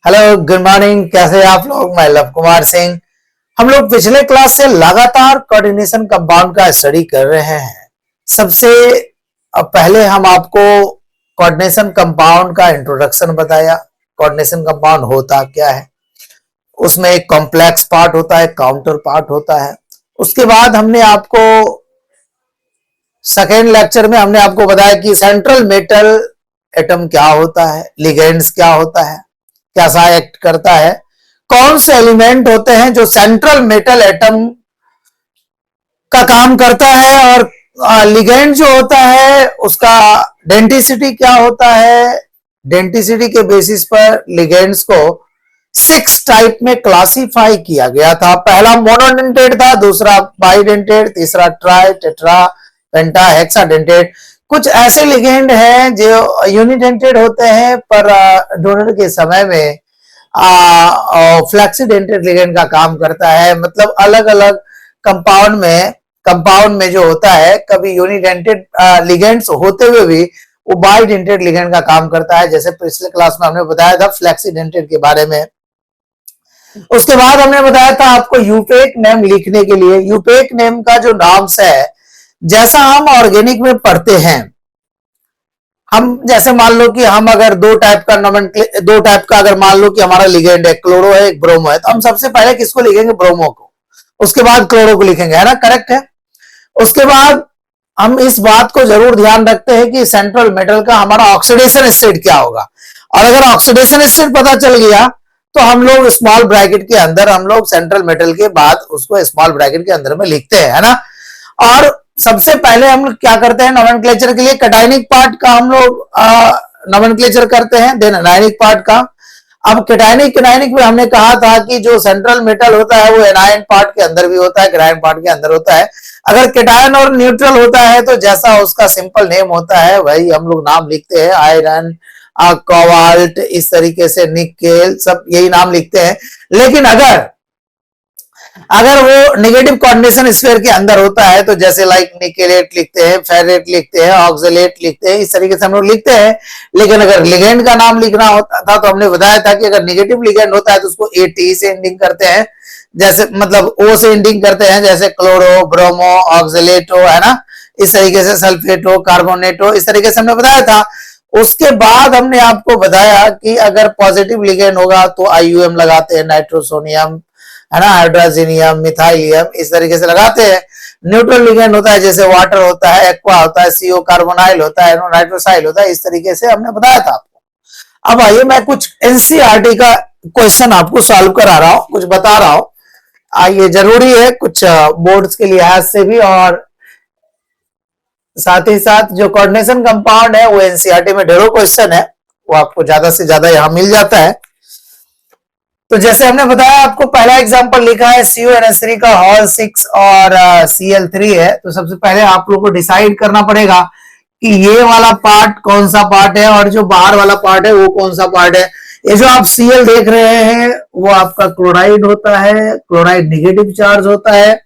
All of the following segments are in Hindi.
Hello, good morning. कैसे हैं आप लोग? मैं लव कुमार सिंह। हम लोग पिछले क्लास से लगातार कोऑर्डिनेशन कंपाउंड का स्टडी कर रहे हैं। सबसे पहले हम आपको कोऑर्डिनेशन कंपाउंड का इंट्रोडक्शन बताया। कोऑर्डिनेशन कंपाउंड होता क्या है, उसमें एक कॉम्प्लेक्स पार्ट होता है, काउंटर पार्ट होता है। उसके बाद हमने आपको सेकेंड लेक्चर में हमने आपको बताया कि सेंट्रल मेटल एटम क्या होता है, लिगेंड्स क्या होता है, कैसा एक्ट करता है, कौन से एलिमेंट होते हैं जो सेंट्रल मेटल एटम का काम करता है, और लिगेंड जो होता है उसका डेंटिसिटी क्या होता है। डेंटिसिटी के बेसिस पर लिगेंड्स को 6 टाइप में क्लासिफाई किया गया था। पहला मोनोडेंटेड था, दूसरा बाइडेंटेड, तीसरा ट्राई, टेट्रा, पेंटा, हेक्साडेंटेड। कुछ ऐसे लिगेंड हैं जो यूनिडेंटेड होते हैं, पर डोनर के समय में फ्लेक्सीडेंटेड लिगेंड का काम करता है। मतलब अलग अलग कंपाउंड में जो होता है, कभी यूनिडेंटेड लिगेंड्स होते हुए भी वो बाइडेंटेड लिगेंड का काम करता है। जैसे पिछले क्लास में हमने बताया था फ्लेक्सीडेंटेड के बारे में। उसके बाद हमने बताया था आपको यूपेक नेम लिखने के लिए। यूपेक नेम का जो नाम्स है, जैसा हम ऑर्गेनिक में पढ़ते हैं, हम जैसे मान लो कि हम अगर दो टाइप का अगर मान लो कि हमारा लिगेंड है, क्लोरो है, एक ब्रोमो है, तो हम सबसे पहले किसको लिखेंगे? ब्रोमो को। उसके बाद क्लोरो को लिखेंगे, है ना? करेक्ट है। उसके बाद हम इस बात को जरूर ध्यान रखते हैं कि सेंट्रल मेटल का हमारा ऑक्सीडेशन स्टेट क्या होगा। और अगर ऑक्सीडेशन स्टेट पता चल गया तो हम लोग स्मॉल ब्रैकेट के अंदर हम लोग सेंट्रल मेटल के बाद उसको स्मॉल ब्रैकेट के अंदर में लिखते हैं, है ना? और सबसे पहले हम लोग क्या करते हैं नोमेनक्लेचर के लिए? कैटायनिक पार्ट का हम लोग नोमेनक्लेचर करते हैं, देन एनायनिक पार्ट का। अब कैटायनिक में हमने कहा था कि जो सेंट्रल मेटल होता है वो एनायन पार्ट के अंदर भी होता है, कैटायन पार्ट के अंदर होता है। अगर कैटायन और न्यूट्रल होता है तो जैसा उसका सिंपल नेम होता है वही हम लोग नाम लिखते हैं, आयरन, कोबाल्ट, इस तरीके से निकेल, सब यही नाम लिखते हैं। लेकिन अगर वो नेगेटिव कोऑर्डिनेशन स्फीयर के अंदर होता है तो जैसे लाइक निकेलेट लिखते हैं, फेरेट लिखते हैं, ऑक्सलेट लिखते हैं, इस तरीके से हम लोग लिखते हैं। लेकिन अगर लिगेंड का नाम लिखना होता था तो हमने बताया था कि अगर नेगेटिव लिगेंड होता है तो उसको एटी से एंडिंग करते हैं, जैसे मतलब ओ से एंडिंग करते हैं, जैसे क्लोरो, ब्रोमो, ऑक्सलेटो, है ना? इस तरीके से सल्फेटो, कार्बोनेटो, इस तरीके से हमने बताया था। उसके बाद हमने आपको बताया कि अगर पॉजिटिव लिगेंड होगा तो आईयूएम लगाते हैं, नाइट्रोसोनियम, है ना, हाइड्रोजीनियम, मिथाइलियम, इस तरीके से लगाते हैं। न्यूट्रल लिगेंड होता है जैसे वाटर होता है, एक्वा होता है, सीओ कार्बोनाइल होता है, नाइट्रोसाइल होता है, इस तरीके से हमने बताया था आपको। अब आइए मैं कुछ एनसीईआरटी का क्वेश्चन आपको सॉल्व करा रहा हूं, कुछ बता रहा हूं। ये जरूरी है कुछ बोर्ड्स के लिहाज से भी, और साथ ही साथ जो कोऑर्डिनेशन कंपाउंड है वो एनसीईआरटी में ढेरों क्वेश्चन है, वो आपको ज्यादा से ज्यादा यहां मिल जाता है। तो जैसे हमने बताया आपको पहला एग्जांपल लिखा है CuNH3 का हॉल 6 और Cl3 है। तो सबसे पहले आप लोगों को डिसाइड करना पड़ेगा कि ये वाला पार्ट कौन सा पार्ट है और जो बाहर वाला पार्ट है वो कौन सा पार्ट है। ये जो आप Cl देख रहे हैं वो आपका क्लोराइड होता है, क्लोराइड नेगेटिव चार्ज होता है,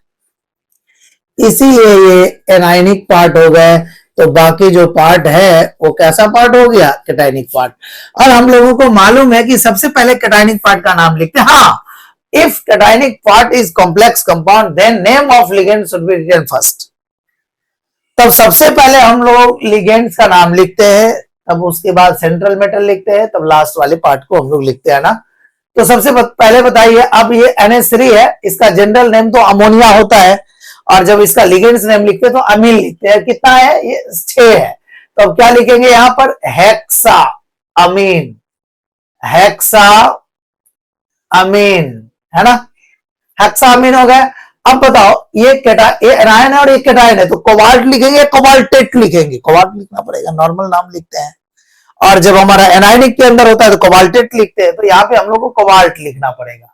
इसीलिए ये एनायनिक पार्ट हो गए। तो बाकी जो पार्ट है वो कैसा पार्ट हो गया? Cationic part. और हम लोगों को मालूम है कि सबसे पहले कैटायनिक पार्ट का नाम लिखते हैं। हाँ, if cationic part is complex compound then name of ligand should be written first. तब सबसे पहले हम लोग लिगेंड्स का नाम लिखते हैं, तब उसके बाद सेंट्रल मेटल लिखते हैं, तब लास्ट वाले पार्ट को हम लोग लिखते हैं ना। तो सबसे पहले बताइए, अब ये NH3 है, इसका जनरल नेम तो अमोनिया होता है, और जब इसका लिगेंड्स नेम लिखते हैं तो अमीन लिखते हैं। कितना है? ये 6 है। तो अब क्या लिखेंगे यहां पर? हेक्सा अमीन, हेक्सा अमीन, है ना? हेक्सा अमीन हो गया। अब बताओ, ये एनायन है और ये कैटायन है, तो कोबाल्ट लिखेंगे, कोबाल्टेट लिखेंगे? कोबाल्ट लिखना पड़ेगा, नॉर्मल नाम लिखते हैं। और जब हमारा एनायनिक के अंदर होता है तो कोबाल्टेट लिखते हैं, तो यहाँ पे हम लोग को कोबाल्ट लिखना पड़ेगा।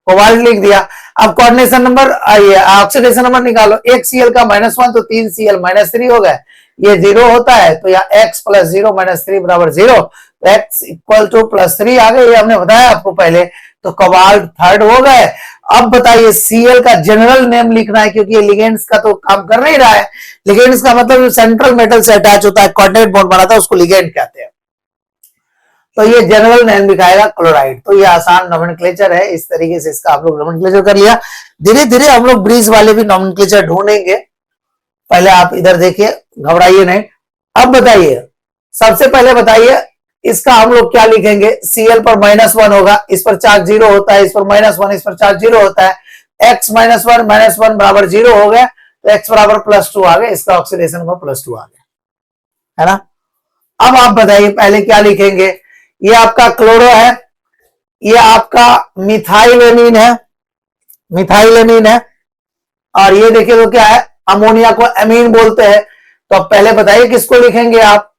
कोबाल्ट लिख दिया। अब कोऑर्डिनेशन नंबर, आइए ऑक्सीडेशन नंबर निकालो। एक Cl का -1 तो 3 Cl -3 हो गए। ये 0 होता है तो यहाँ x + 0 - 3 = 0, तो x = +3 आ गए, ये हमने बताया आपको पहले। तो कोबाल्ट थर्ड हो गए। अब बताइए Cl का जनरल नेम लिखना है, क्योंकि ये लिगेंड्स का तो काम कर नहीं रहा है। लिगेंड्स का मतलब सेंट्रल मेटल से अटैच होता है, कोऑर्डिनेट बॉन्ड बनाता है, उसको लिगेंड कहते हैं। तो ये जनरल नेम लिखाएगा क्लोराइड। तो ये आसान नोमेनक्लेचर है, इस तरीके से इसका आप लोग नोमेनक्लेचर कर लिया। धीरे धीरे हम लोग ब्रीज वाले भी नोमेनक्लेचर ढूंढेंगे, पहले आप इधर देखिए, घबराइए नहीं। अब बताइए, सबसे पहले बताइए इसका हम लोग क्या लिखेंगे। Cl पर -1 होगा, इस पर चार्ज 0 होता है, इस पर -1, इस पर चार्ज 0 होता है। x -1 बराबर 0 हो गया, तो x बराबर +2 आ गया, इसका ऑक्सीडेशन को +2 आ गया, है ना। अब आप बताइए पहले क्या लिखेंगे। ये आपका क्लोरो है, ये आपका मिथाइलेमीन है, मिथाइलेमीन है, और ये देखिए तो क्या है, अमोनिया को एमीन बोलते हैं। तो अब पहले बताइए किसको लिखेंगे आप।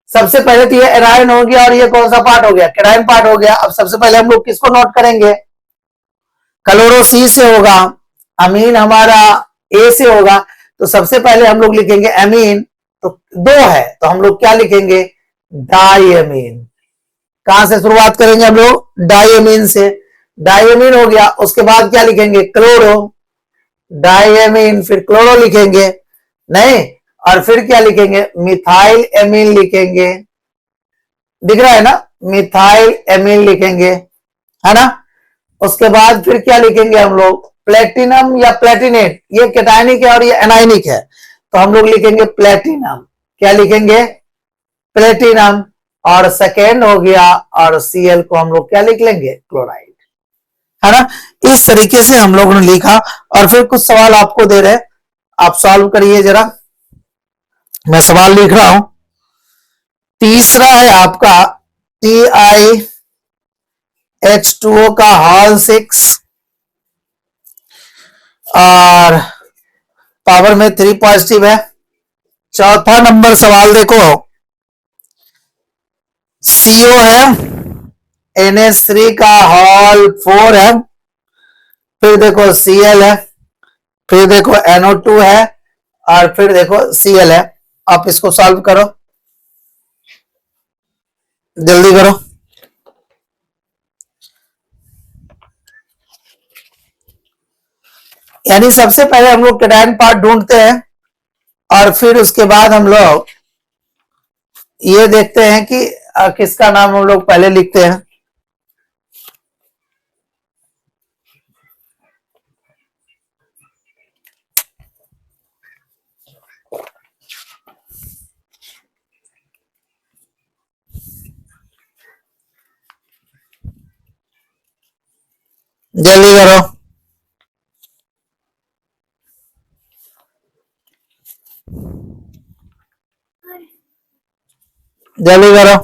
सबसे पहले तो ये एराइन हो गया, और ये कौन सा पार्ट हो गया, केराइन पार्ट हो गया। अब सबसे पहले हम लोग किसको नोट करेंगे, क्लोरो सी से होगा, अमीन हमारा ए से होगा। तो सबसे पहले हम लोग लिखेंगे एमीन, तो 2 है, तो हम लोग क्या लिखेंगे, डाइएमीन। कहां से शुरुआत करेंगे हम लोग, डाइएमीन से। डाइएमीन हो गया, उसके बाद क्या लिखेंगे, क्लोरो, डाइएमीन, फिर क्लोरो लिखेंगे नहीं, और फिर क्या लिखेंगे, मिथाइल एमीन लिखेंगे। दिख रहा है ना, मिथाइल एमीन लिखेंगे, है ना। उसके बाद फिर क्या लिखेंगे हम लोग, प्लेटिनम या प्लेटिनेट, ये कैटायनिक है और ये एनायनिक है, तो हम लोग लिखेंगे प्लेटिनम। क्या लिखेंगे, प्लेटिनम। और सेकेंड हो गया, और Cl को हम लोग क्या लिख लेंगे, क्लोराइड, है ना। इस तरीके से हम लोगों ने लिखा, और फिर कुछ सवाल आपको दे रहे, आप सॉल्व करिए जरा। मैं सवाल लिख रहा हूं। तीसरा है आपका TiH2O का हॉल 6 और पावर में 3 पॉजिटिव है। चौथा नंबर सवाल देखो, CO है, NH3 का हॉल 4 है, फिर देखो Cl है, फिर देखो NO2 है, और फिर देखो Cl है। आप इसको सॉल्व करो, जल्दी करो। यानी सबसे पहले हम लोग कैटायन पार्ट ढूंढते हैं, और फिर उसके बाद हम लोग ये देखते हैं कि किसका नाम हम लोग पहले लिखते हैं। जल्दी करो, जल्दी करो।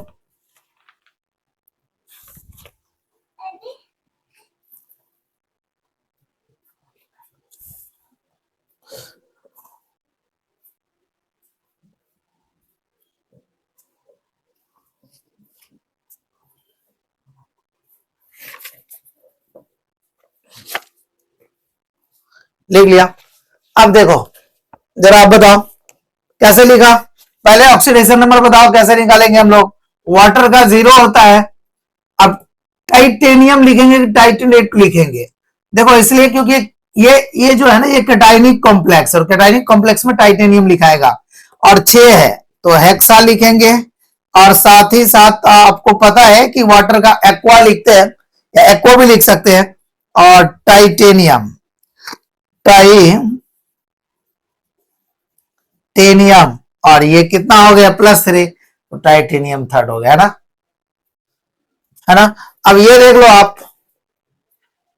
लिख लिया। अब देखो जरा आप बताओ कैसे लिखा, पहले ऑक्सीडेशन नंबर बताओ कैसे निकालेंगे हम लोग। वाटर का 0 होता है, अब टाइटेनियम लिखेंगे कि टाइटेनेट लिखेंगे, देखो इसलिए क्योंकि ये जो है ना, ये कैटायनिक कॉम्प्लेक्स, और कैटायनिक कॉम्प्लेक्स में टाइटेनियम लिखाएगा। और 6 है तो हेक्सा लिखेंगे, और साथ ही साथ आपको पता है कि वाटर का एक्वा लिखते हैं, या एक्वा भी लिख सकते हैं, और टाइटेनियम, टाइटेनियम, और ये कितना हो गया, +3, तो टाइटेनियम थर्ड हो गया, है ना। अब ये देख लो आप,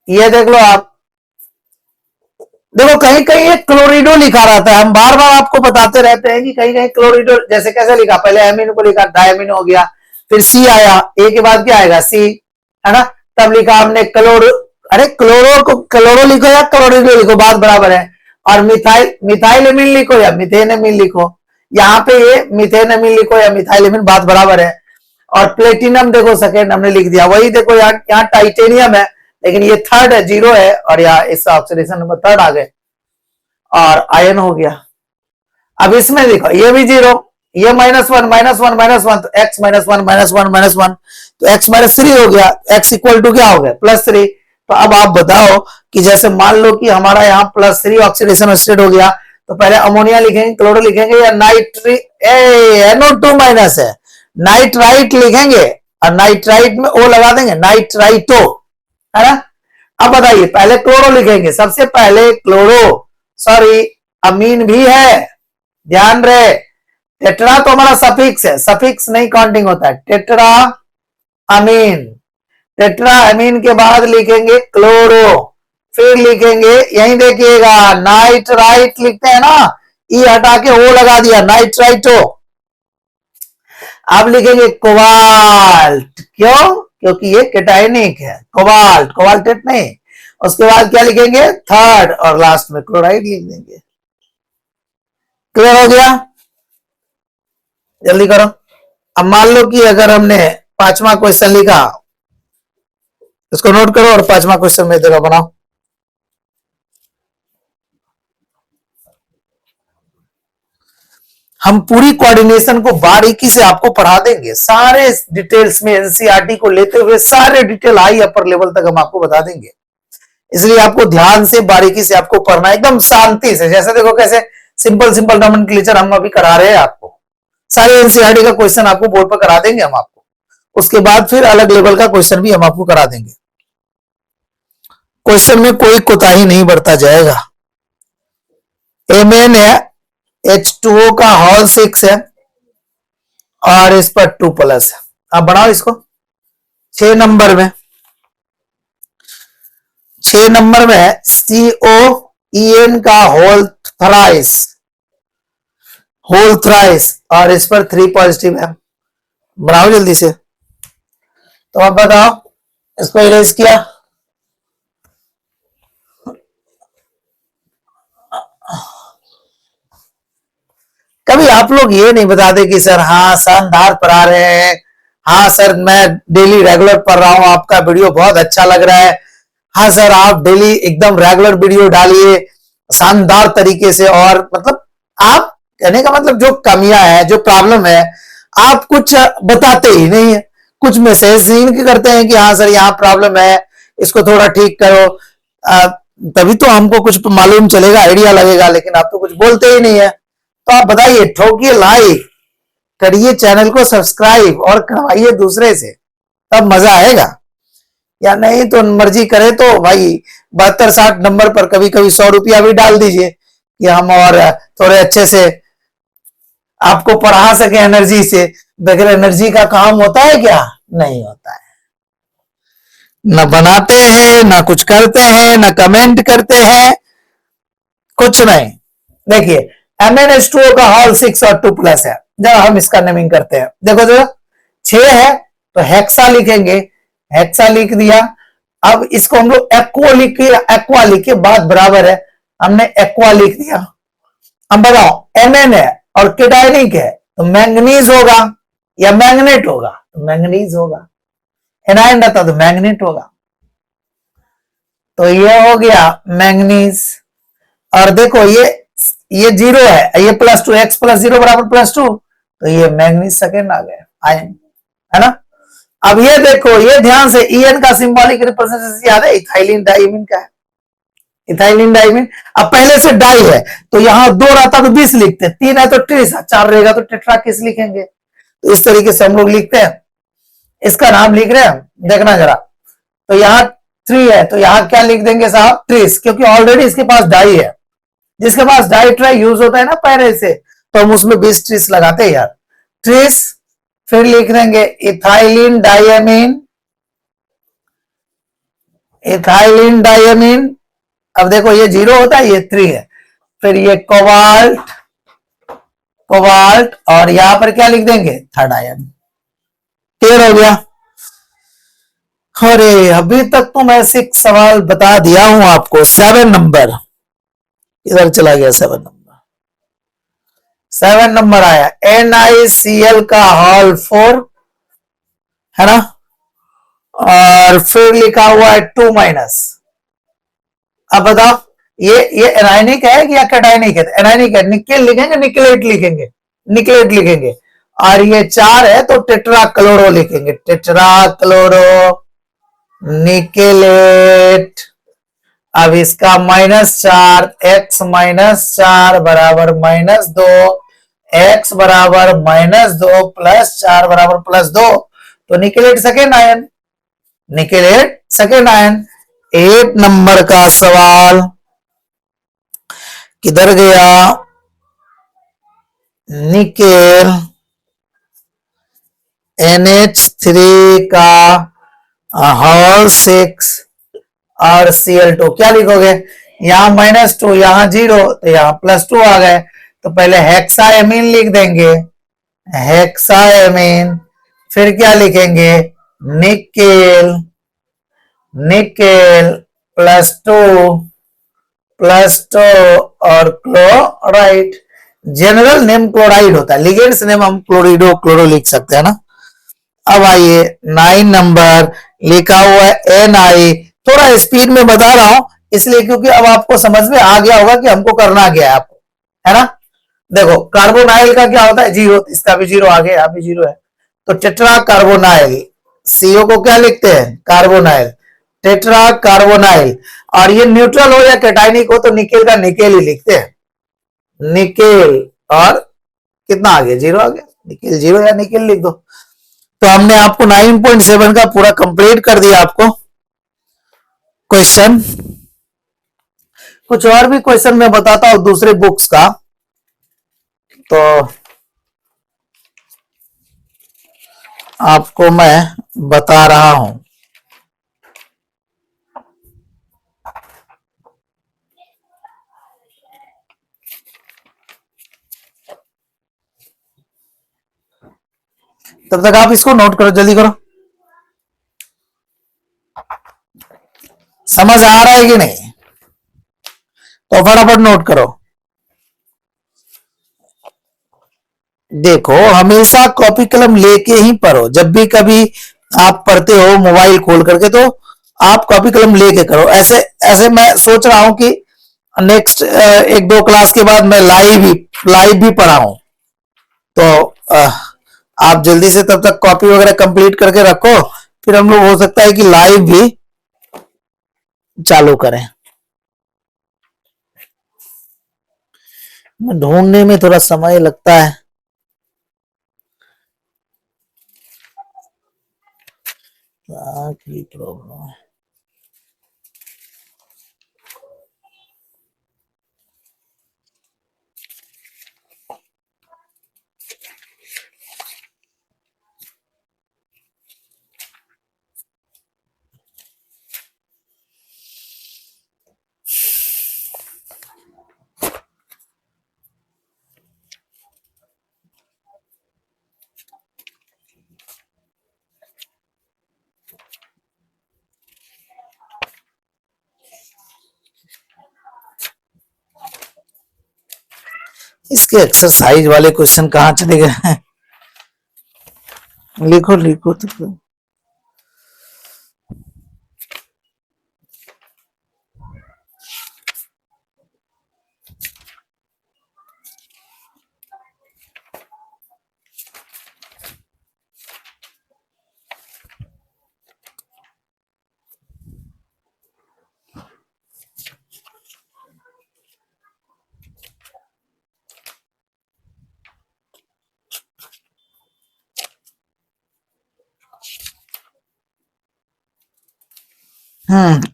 ये देख लो आप, देखो कहीं कहीं एक क्लोरिडो लिखा रहता है, हम बार बार आपको बताते रहते हैं कि कहीं कहीं क्लोरिडो, जैसे कैसे लिखा, पहले एमिन को लिखा, डायमिन हो गया, फिर सी आया, ए के बाद क्या आएगा, सी, है ना। तब लिखा हमने क्लोरो, अरे क्लोरो को क्लोरो लिखो या क्लोरिडो लिखो, बात बराबर है। और मिथाइल एमिन लिखो या मिथेन एमिन लिखो, यहाँ पे ये मिथेन एमिन लिखो या मिथाइल एमिन, बात बराबर है। और प्लेटिनम देखो सेकेंड हमने लिख दिया, वही देखो यहाँ टाइटेनियम है, लेकिन ये थर्ड है, 0 है, और यहाँ इस ऑक्सीडेशन नंबर थर्ड आ गए, और आयन हो गया। अब इसमें देखो ये भी 0, ये -1, तो x -1, तो x -3 हो गया, x इक्वल टू क्या हो गया, +3। तो अब आप बताओ कि जैसे मान लो कि हमारा यहाँ +3 ऑक्सीडेशन स्टेट हो गया, तो पहले अमोनिया लिखेंगे, क्लोरो लिखेंगे, या NO2 माइनस है, नाइट्राइट लिखेंगे, और नाइट्राइट में ओ लगा देंगे, नाइट्राइटो, है ना। अब बताइए, पहले क्लोरो लिखेंगे, सबसे पहले क्लोरो, सॉरी अमीन भी है, ध्यान रहे। टेट्रा तो हमारा सफिक्स है, सफिक्स नहीं काउंटिंग होता है। टेट्रा अमीन, टेट्रा अमीन के बाद लिखेंगे क्लोरो, फिर लिखेंगे, यही देखिएगा नाइट्राइट लिखते हैं ना, ई हटा के ओ लगा दिया, नाइट्राइटो। अब लिखेंगे कोबाल्ट, क्यों? क्योंकि ये केटायनिक है, कोबाल्ट, कोबाल्टेट नहीं। उसके बाद क्या लिखेंगे? थर्ड, और लास्ट में क्लोराइड लिख देंगे। क्लियर हो गया? जल्दी करो। अब मान लो कि अगर हमने 5वां क्वेश्चन लिखा, इसको नोट करो और 5वां क्वेश्चन में जगह बनाओ। हम पूरी कोऑर्डिनेशन को बारीकी से आपको पढ़ा देंगे, सारे डिटेल्स में एनसीईआरटी को लेते हुए सारे डिटेल हाई अपर लेवल तक हम आपको बता देंगे। इसलिए आपको ध्यान से बारीकी से आपको पढ़ना, एकदम शांति से। जैसे देखो कैसे सिंपल सिंपल नोमेनक्लेचर हम अभी करा रहे हैं आपको, सारे एनसीईआरटी का क्वेश्चन आपको बोर्ड पर करा देंगे हम आपको। उसके बाद फिर अलग लेवल का क्वेश्चन भी हम आपको करा देंगे। क्वेश्चन में कोई कोताही नहीं बरता जाएगा। एमएन है, H2O का होल 6 है और इस पर 2+ है। आप बढ़ाओ इसको 6 नंबर में, 6 नंबर में है COEN का होल थ्राइस और इस पर 3 पॉजिटिव है। बनाओ जल्दी से। तो आप बताओ, इसको इरेज किया, कभी आप लोग ये नहीं बताते कि सर हाँ शानदार पढ़ा रहे हैं, हाँ सर मैं डेली रेगुलर पढ़ रहा हूं, आपका वीडियो बहुत अच्छा लग रहा है, हाँ सर आप डेली एकदम रेगुलर वीडियो डालिए शानदार तरीके से। और मतलब आप कहने का मतलब जो कमियां है, जो प्रॉब्लम है, आप कुछ बताते ही नहीं है, कुछ मैसेज नहीं करते हैं कि हाँ सर यहाँ प्रॉब्लम है, इसको थोड़ा ठीक करो। तभी तो हमको कुछ मालूम चलेगा, आइडिया लगेगा, लेकिन आप तो कुछ बोलते ही नहीं है। तो आप बताइए, ठोकिए लाइक, करिए चैनल को सब्सक्राइब और करवाइए दूसरे से, तब मजा आएगा। या नहीं तो मर्जी करे तो भाई 72-60 नंबर पर कभी कभी 100 रुपया भी डाल दीजिए कि हम और थोड़े अच्छे से आपको पढ़ा सके एनर्जी से। बगैर एनर्जी का काम होता है क्या? नहीं होता है। न बनाते हैं, ना कुछ करते हैं, ना कमेंट करते हैं, कुछ नहीं। देखिए MnH2O का होल 6 और 2+ है। जब हम इसका नेमिंग करते हैं, देखो जो 6 है तो हेक्सा लिखेंगे, हेक्सा लिख दिया। अब इसको हम लोग एक्वा लिख के बाद बराबर है, हमने एक्वा लिख दिया। अब बताओ Mn है और केटायनिक है तो मैंगनीज होगा या मैग्नेट होगा? तो मैंगनीज होगा। एनायन रहता तो मैग्नेट होगा। तो ये हो गया मैंगनीज। और देखो ये 0 है, ये +2, x + 0 = +2, तो ये मैंगनीज सेकेंड आ गया आयन, है ना। अब ये देखो, ये ध्यान से En का सिंबॉलिक रिप्रेजेंटेशन याद है, इथाइलिन डाइमीन का है, इथाइलिन डाइमीन। अब पहले से डाई है तो यहां 2 रहता तो 20 लिखते, 3 है तो ट्रिस, 4 रहेगा तो टेट्राकिस लिखेंगे। तो इस तरीके से हम लोग लिखते हैं। इसका नाम लिख रहे हैं, देखना जरा। तो यहाँ 3 है तो यहाँ क्या लिख देंगे साहब? ट्रिस, क्योंकि ऑलरेडी इसके पास डाई है। जिसके पास डाई ट्राई यूज होता है ना पहले से, तो हम उसमें 20 ट्रिस लगाते हैं यार, ट्रिस। फिर लिख देंगे इथाइलिन डायमीन, इथाइलिन डायमीन। अब देखो ये 0 होता है, ये 3 है। फिर ये कोबाल्ट, कोबाल्ट, और यहां पर क्या लिख देंगे? Third ion. क्लियर हो गया? अरे अभी तक तो मैं 6 सवाल बता दिया हूं आपको। 7 नंबर इधर चला गया, 7 नंबर, 7 नंबर आया NiCl का होल 4, है ना। और फिर लिखा हुआ है 2-। अब बताओ ये एनायनिक है या कैटायनिक है? एनायनिक है, निकेल लिखेंगे, निकलेट लिखेंगे, निकलेट लिखेंगे। और ये 4 है तो टेट्रा क्लोरो लिखेंगे, टेट्रा क्लोरो निकेलेट। अब इसका -4, x -4 बराबर -2, x बराबर -2 + 4 बराबर +2। तो nickelate second ion, nickelate second ion. 8 number का सवाल किधर गया, निकेल NH3 का होल 6 और Cl2, क्या लिखोगे, यहां -2, यहां 0, तो यहां +2 आ गए, तो पहले हेक्साएमीन लिख देंगे, हेक्साएमीन, फिर क्या लिखेंगे, निकेल, निकेल +2 और क्लोराइड। जनरल नेम क्लोराइड होता है, लिगेंड्स नेम हम क्लोरिडो क्लोरो लिख सकते हैं ना। अब आइए 9 नंबर लिखा हुआ है Ni, थोड़ा स्पीड में बता रहा हूं इसलिए क्योंकि अब आपको समझ में आ गया होगा कि हमको करना क्या है आपको, है ना। देखो कार्बोनाइल का क्या होता है, 0, इसका भी 0 आ गया, यहाँ भी 0 है, तो टेट्रा कार्बोनाइल, CO को क्या लिखते हैं, कार्बोनाइल, टेट्रा कार्बोनाइल। और ये न्यूट्रल हो या कैटाइनिक हो तो निकेल का निकेल ही लिखते हैं, निकेल। और कितना आ गया, 0 आ गया, निकेल 0 या निकेल लिख दो। तो हमने आपको 9.7 का पूरा कंप्लीट कर दिया आपको क्वेश्चन। कुछ और भी क्वेश्चन मैं बताता हूं दूसरे बुक्स का, तो आपको मैं बता रहा हूं। तब तक आप इसको नोट करो, जल्दी करो, समझ आ रहा है कि नहीं, तो फटाफट नोट करो। देखो हमेशा कॉपी कलम लेके ही पढ़ो, जब भी कभी आप पढ़ते हो मोबाइल खोल करके तो आप कॉपी कलम लेके करो। ऐसे ऐसे मैं सोच रहा हूं कि नेक्स्ट 1-2 क्लास के बाद मैं लाइव भी पढ़ाऊं, तो आप जल्दी से तब तक कॉपी वगैरह कंप्लीट करके रखो, फिर हम लोग हो सकता है कि लाइव भी चालू करें। ढूंढने में थोड़ा समय लगता है, क्या प्रॉब्लम है। इसके एक्सरसाइज वाले क्वेश्चन कहाँ चले गए हैं, लिखो लिखो तो।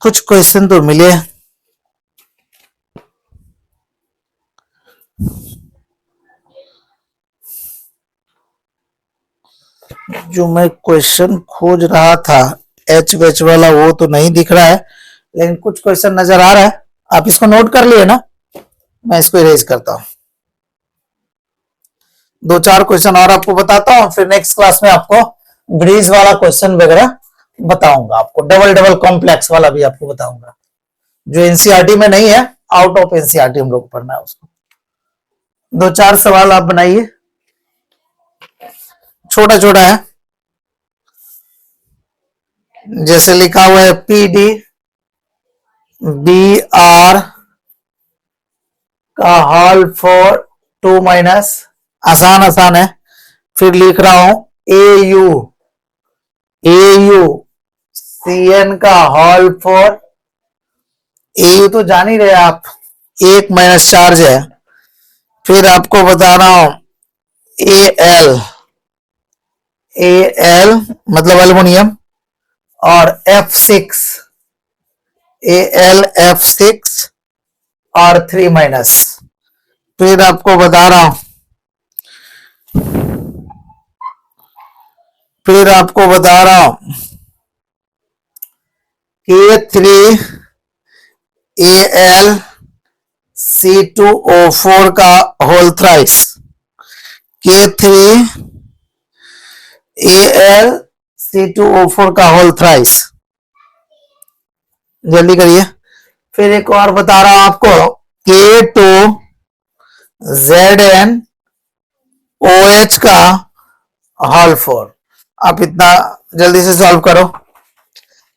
कुछ क्वेश्चन तो मिले, जो मैं क्वेश्चन खोज रहा था एच वेच वाला वो तो नहीं दिख रहा है, लेकिन कुछ क्वेश्चन नजर आ रहा है। आप इसको नोट कर लिए ना, मैं इसको इरेज करता हूं। 2-4 क्वेश्चन और आपको बताता हूं, फिर नेक्स्ट क्लास में आपको ब्रीज वाला क्वेश्चन वगैरह बताऊंगा, आपको डबल डबल कॉम्प्लेक्स वाला भी आपको बताऊंगा, जो एनसीईआरटी में नहीं है, आउट ऑफ एनसीईआरटी हम लोग पढ़ना है उसको। 2-4 सवाल आप बनाइए, छोटा छोटा है, जैसे लिखा हुआ है PD BR का होल 4 2 माइनस, आसान आसान है। फिर लिख रहा हूं AU CN का होल 4, AU तो जान ही रहे आप, 1 माइनस चार्ज है। फिर आपको बता रहा हूं Al मतलब एल्युमिनियम, और F6 AlF6 और 3 माइनस। फिर आपको बता रहा हूं, कि 3AlC2O4 का होल थ्राइस, K3AlC2O4 का होल थ्राइस। जल्दी करिए। फिर एक और बता रहा हूं आपको, K2ZnOH का होल 4। आप इतना जल्दी से सॉल्व करो।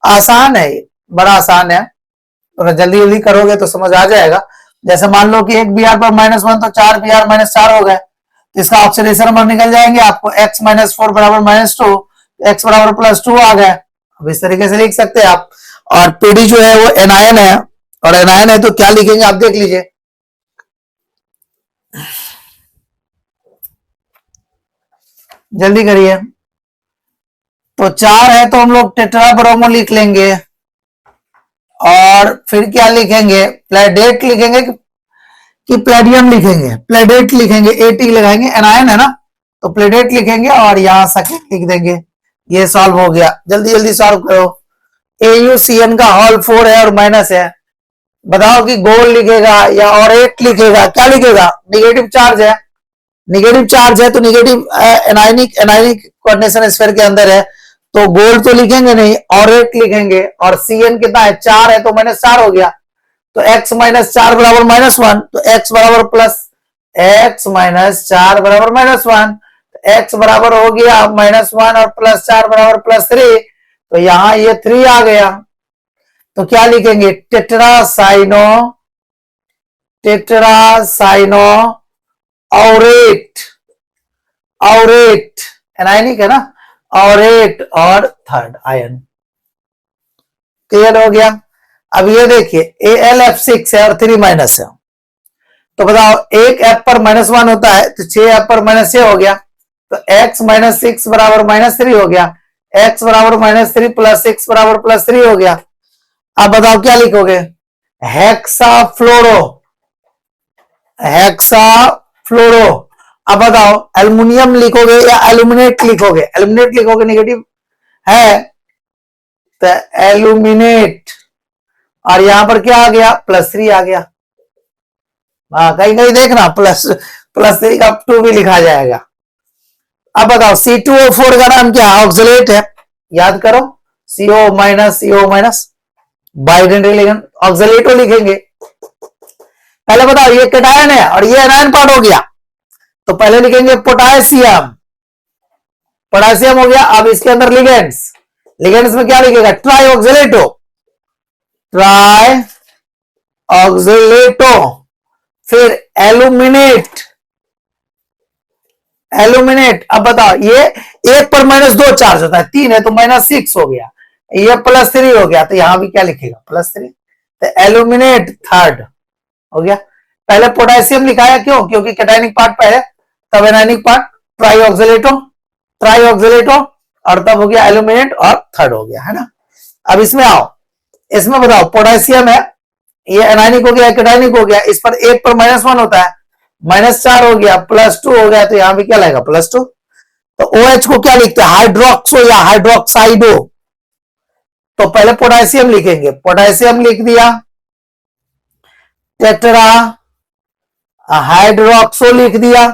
आसान है, बड़ा आसान है, तो जल्दी जल्दी करोगे तो समझ आ जाएगा। जैसे मान लो कि एक Br पर -1 तो 4 Br -4 हो गए, तो इसका ऑक्सीडेशन नंबर निकल जाएंगे आपको, x -4 बराबर -2, x बराबर +2 आ गए। अब इस तरीके से लिख सकते हैं आप। और पीडी जो है वो एनायन है, और एनायन है तो क्या लिखेंगे आप देख लीजिए। जल्दी करिए। तो 4 है तो हम लोग टेट्राब्रोमो लिख लेंगे, और फिर क्या लिखेंगे, प्लेडेट लिखेंगे कि प्लेडियम लिखेंगे। प्लेडेट लिखेंगे, एटी लगाएंगे, एनायन है ना, तो प्लेडेट लिखेंगे और यहां सेकेंड लिख देंगे। ये सॉल्व हो गया। जल्दी जल्दी सॉल्व करो। AuCN का होल 4 है और माइनस है। बताओ कि गोल्ड लिखेगा या ऑरेट लिखेगा, क्या लिखेगा? निगेटिव चार्ज है, निगेटिव चार्ज है तो निगेटिव एनायनिक कोऑर्डिनेशन स्फीयर के अंदर है, तो गोल्ड तो लिखेंगे नहीं, ऑरेट लिखेंगे। और CN कितना है, 4 है तो -4 हो गया, तो x -4 बराबर -1, तो x बराबर -4 बराबर -1, x बराबर हो गया -1 और +4 बराबर +3, तो यहां ये 3 आ गया। तो क्या लिखेंगे, टेट्रासाइनो ऑरेट, ऑरेट एनायनिक है ना, ऑरेट और थर्ड आयन। क्लियर हो गया। अब ये देखिए AlF6 है और 3 माइनस है, तो बताओ एक F पर -1 होता है तो 6 F पर -6 हो गया, तो x -6 बराबर -3 हो गया, x बराबर -3 + 6 बराबर +3 हो गया। अब बताओ क्या लिखोगे, हेक्साफ्लोरो, हेक्साफ्लोरो। अब बताओ एल्युमिनियम लिखोगे या एल्यूमिनेट लिखोगे? एल्यूमिनेट लिखोगे, निगेटिव है, तो एल्यूमिनेट, और यहां पर क्या आ गया, +3 आ गया। कहीं कहीं देखना +3 का 2 भी लिखा जाएगा। अब बताओ C2O4 का नाम क्या है, ऑक्सलेट है, याद करो, CO- बाइडेंड्री लिगेंड, ऑक्सलेटो लिखेंगे। पहले बताओ ये कैटायन है और ये एनायन पार्ट हो गया, तो पहले लिखेंगे पोटेशियम, पोटेशियम हो गया। अब इसके अंदर लिगेंड्स, लिगेंड्स में क्या लिखेगा, ट्राई ऑक्सलेटो, ट्राई ऑक्सलेटो। फिर एल्यूमिनेट, एल्यूमिनेट। अब बताओ ये 1 पर -2 चार्ज होता है, 3 है तो -6 हो गया, ये +3 हो गया, तो यहां भी क्या लिखेगा, +3, तो एल्यूमिनेट थर्ड हो गया। पहले पोटेशियम लिखाया, क्यों, क्योंकि कैटायनिक पार्ट पहले, तब एनायनिक पार्ट, ट्राईऑक्सलेटो, ट्राईऑक्सलेटो, और तब हो गया एल्यूमिनेट और थर्ड हो गया, है ना। अब इसमें आओ, इसमें बताओ पोटेशियम है, ये एनायनिक हो गया, कैटायनिक हो गया, इस पर 1 पर -1 होता है, -4 हो गया, +2 हो गया, तो यहां भी क्या लगेगा, +2। तो OH को क्या लिखते हैं, हाइड्रोक्सो या हाइड्रोक्साइडो। तो पहले पोटेशियम लिखेंगे, पोटेशियम लिख दिया, टेट्रा हाइड्रोक्सो लिख दिया,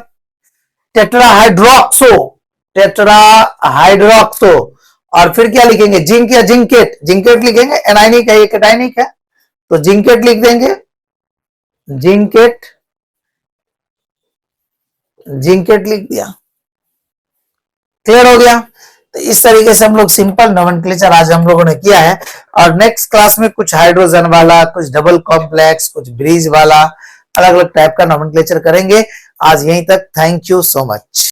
टेट्रा हाइड्रोक्सो, टेट्रा हाइड्रोक्सो। और फिर क्या लिखेंगे, जिंक या जिंकेट, जिंकेट लिखेंगे, एनायनिक है ये कैटायनिक है, तो जिंकेट लिख देंगे, जिंकेट, जिंकेट लिख दिया। क्लियर हो गया। तो इस तरीके से हम लोग सिंपल नोमेनक्लेचर आज हम लोगों ने किया है, और नेक्स्ट क्लास में कुछ हाइड्रोजन वाला, कुछ डबल कॉम्प्लेक्स, कुछ ब्रिज वाला, अलग अलग टाइप का नोमेनक्लेचर करेंगे। आज यहीं तक, थैंक यू सो मच।